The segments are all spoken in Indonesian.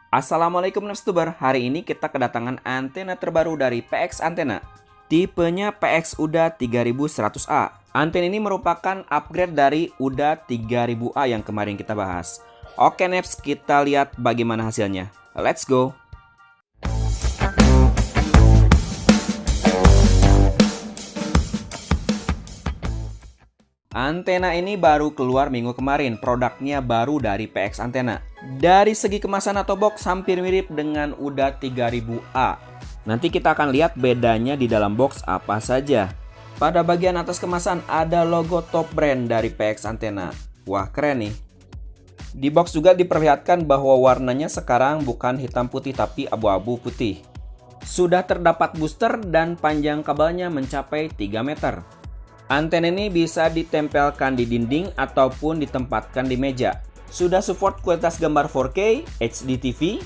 Assalamualaikum Nebstuber, hari ini kita kedatangan antena terbaru dari PX Antena. Tipenya PX UDA 3100A. Antena ini merupakan upgrade dari UDA 3000A yang kemarin kita bahas. Oke Nebs, kita lihat bagaimana hasilnya. Let's go! Antena ini baru keluar minggu kemarin, produknya baru dari PX Antena. Dari segi kemasan atau box hampir mirip dengan UDA 3000A. Nanti kita akan lihat bedanya di dalam box apa saja. Pada bagian atas kemasan ada logo top brand dari PX Antena. Wah, keren nih. Di box juga diperlihatkan bahwa warnanya sekarang bukan hitam putih tapi abu-abu putih. Sudah terdapat booster dan panjang kabelnya mencapai 3 meter. Antena ini bisa ditempelkan di dinding ataupun ditempatkan di meja. Sudah support kualitas gambar 4K, HD TV,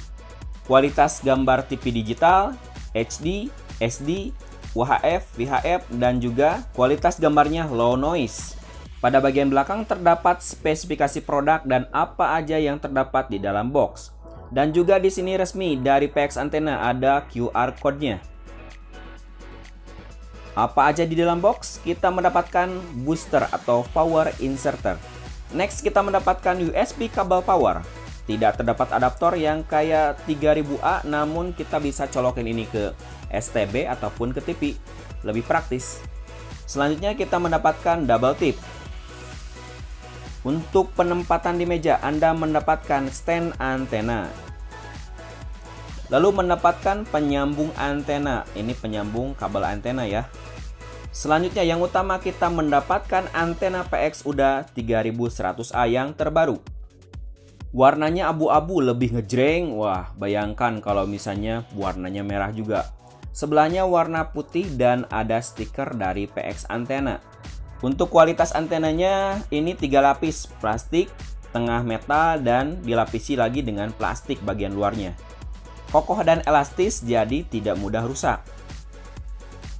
kualitas gambar TV digital, HD, SD, UHF, VHF, dan juga kualitas gambarnya low noise. Pada bagian belakang terdapat spesifikasi produk dan apa aja yang terdapat di dalam box. Dan juga di sini resmi dari PX Antena ada QR code-nya. Apa aja di dalam box? Kita mendapatkan booster atau power inserter. Next kita mendapatkan USB kabel power. Tidak terdapat adaptor yang kayak 3000A, namun kita bisa colokin ini ke STB ataupun ke TV. Lebih praktis. Selanjutnya kita mendapatkan double tip. Untuk penempatan di meja, Anda mendapatkan stand antena. Lalu mendapatkan penyambung antena. Ini penyambung kabel antena ya. Selanjutnya yang utama kita mendapatkan antena PX UDA 3100A yang terbaru. Warnanya abu-abu lebih ngejreng. Wah, bayangkan kalau misalnya warnanya merah juga. Sebelahnya warna putih dan ada stiker dari PX Antena. Untuk kualitas antenanya ini 3 lapis plastik, tengah metal dan dilapisi lagi dengan plastik bagian luarnya. Kokoh dan elastis jadi tidak mudah rusak.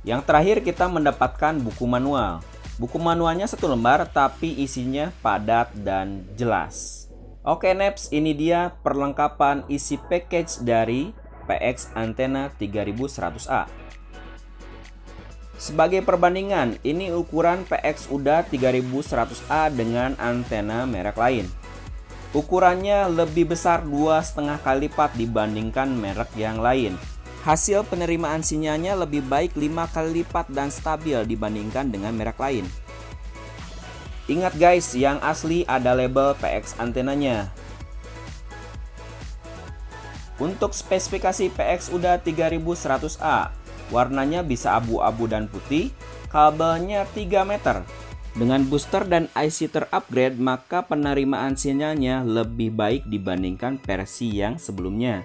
Yang terakhir kita mendapatkan buku manual. Buku manualnya 1 lembar tapi isinya padat dan jelas. Oke Nebs, ini dia perlengkapan isi package dari PX Antena 3100A. Sebagai perbandingan, ini ukuran PX UDA 3100A dengan antena merek lain. Ukurannya lebih besar 2,5 kali lipat dibandingkan merek yang lain. Hasil penerimaan sinyalnya lebih baik 5 kali lipat dan stabil dibandingkan dengan merek lain. Ingat guys, yang asli ada label PX antenanya. Untuk spesifikasi PX UDA 3100A, warnanya bisa abu-abu dan putih, kabelnya 3 meter. Dengan booster dan IC terupgrade, maka penerimaan sinyalnya lebih baik dibandingkan versi yang sebelumnya.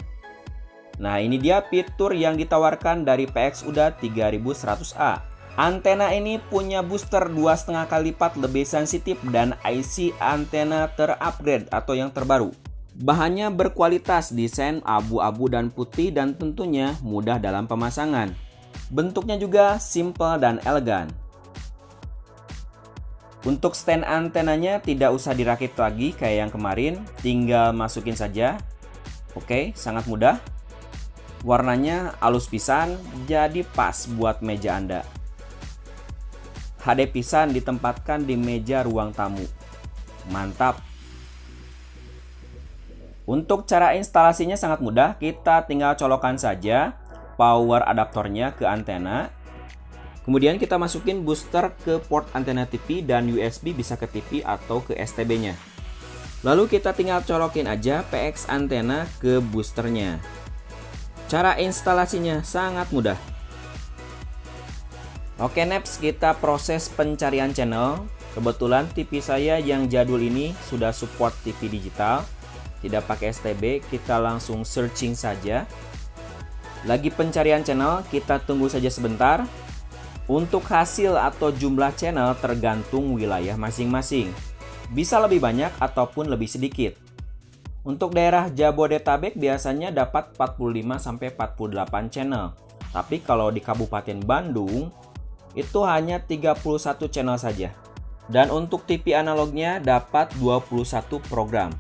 Nah, ini dia fitur yang ditawarkan dari PX UDA 3100A. Antena ini punya booster 2,5 kali lipat lebih sensitif dan IC antena terupgrade atau yang terbaru. Bahannya berkualitas, desain abu-abu dan putih, dan tentunya mudah dalam pemasangan. Bentuknya juga simple dan elegan. Untuk stand antenanya tidak usah dirakit lagi kayak yang kemarin, tinggal masukin saja. Oke, sangat mudah. Warnanya halus pisan, jadi pas buat meja Anda. HD pisan ditempatkan di meja ruang tamu. Mantap. Untuk cara instalasinya sangat mudah, kita tinggal colokan saja power adaptornya ke antena. Kemudian kita masukin booster ke port antena TV dan USB bisa ke TV atau ke STB-nya. Lalu kita tinggal colokin aja PX antena ke boosternya. Cara instalasinya sangat mudah. Oke Nebs, kita proses pencarian channel. Kebetulan TV saya yang jadul ini sudah support TV digital. Tidak pakai STB, kita langsung searching saja. Lagi pencarian channel, kita tunggu saja sebentar. Untuk hasil atau jumlah channel tergantung wilayah masing-masing. Bisa lebih banyak ataupun lebih sedikit. Untuk daerah Jabodetabek biasanya dapat 45-48 channel. Tapi kalau di Kabupaten Bandung itu hanya 31 channel saja. Dan untuk TV analognya dapat 21 program.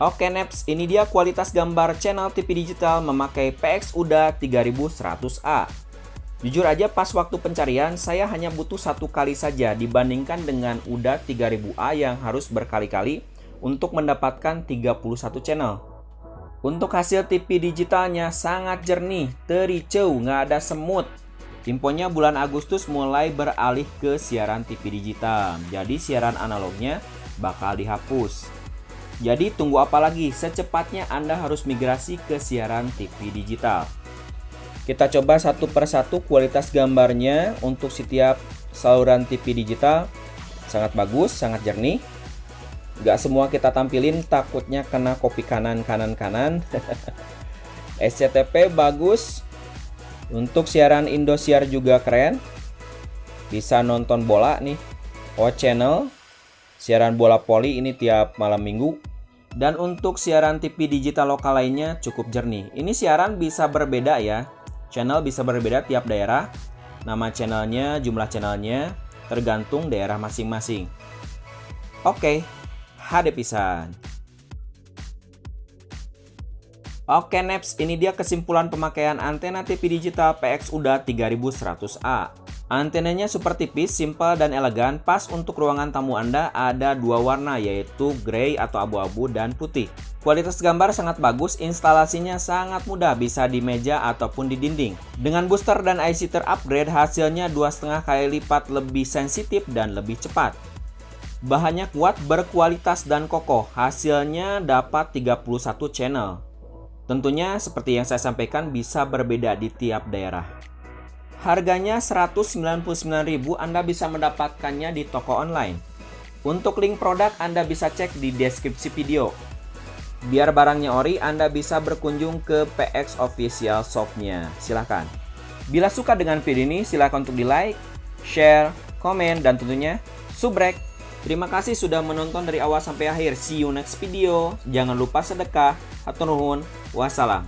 Oke Neps, ini dia kualitas gambar channel TV digital memakai PX UDA 3100A. Jujur aja pas waktu pencarian saya hanya butuh satu kali saja dibandingkan dengan UDA 3000A yang harus berkali-kali untuk mendapatkan 31 channel. Untuk hasil TV digitalnya sangat jernih, tericau, nggak ada semut. Infonya bulan Agustus mulai beralih ke siaran TV digital, jadi siaran analognya bakal dihapus. Jadi tunggu apa lagi, secepatnya Anda harus migrasi ke siaran TV digital. Kita coba satu persatu kualitas gambarnya untuk setiap saluran TV digital. Sangat bagus, sangat jernih. Gak semua kita tampilin, takutnya kena copy kanan. SCTV bagus. Untuk siaran Indosiar juga keren. Bisa nonton bola nih. O Channel. Siaran bola voli ini tiap malam minggu. Dan untuk siaran TV digital lokal lainnya cukup jernih. Ini siaran bisa berbeda ya. Channel bisa berbeda tiap daerah. Nama channelnya, jumlah channelnya tergantung daerah masing-masing. Oke, HD pisan. Oke Neps, ini dia kesimpulan pemakaian antena TV digital PX UDA 3100A. Antenanya super tipis, simpel dan elegan, pas untuk ruangan tamu Anda. Ada dua warna yaitu grey atau abu-abu dan putih. Kualitas gambar sangat bagus, instalasinya sangat mudah, bisa di meja ataupun di dinding. Dengan booster dan IC terupgrade, hasilnya 2,5 kali lipat lebih sensitif dan lebih cepat. Bahannya kuat, berkualitas dan kokoh, hasilnya dapat 31 channel. Tentunya seperti yang saya sampaikan bisa berbeda di tiap daerah. Harganya Rp199.000, Anda bisa mendapatkannya di toko online. Untuk link produk Anda bisa cek di deskripsi video. Biar barangnya ori, Anda bisa berkunjung ke PX Official Shop-nya. Silahkan. Bila suka dengan video ini, silahkan untuk di like, share, komen, dan tentunya subrek. Terima kasih sudah menonton dari awal sampai akhir. See you next video. Jangan lupa sedekah. Hatur nuhun. Wassalam.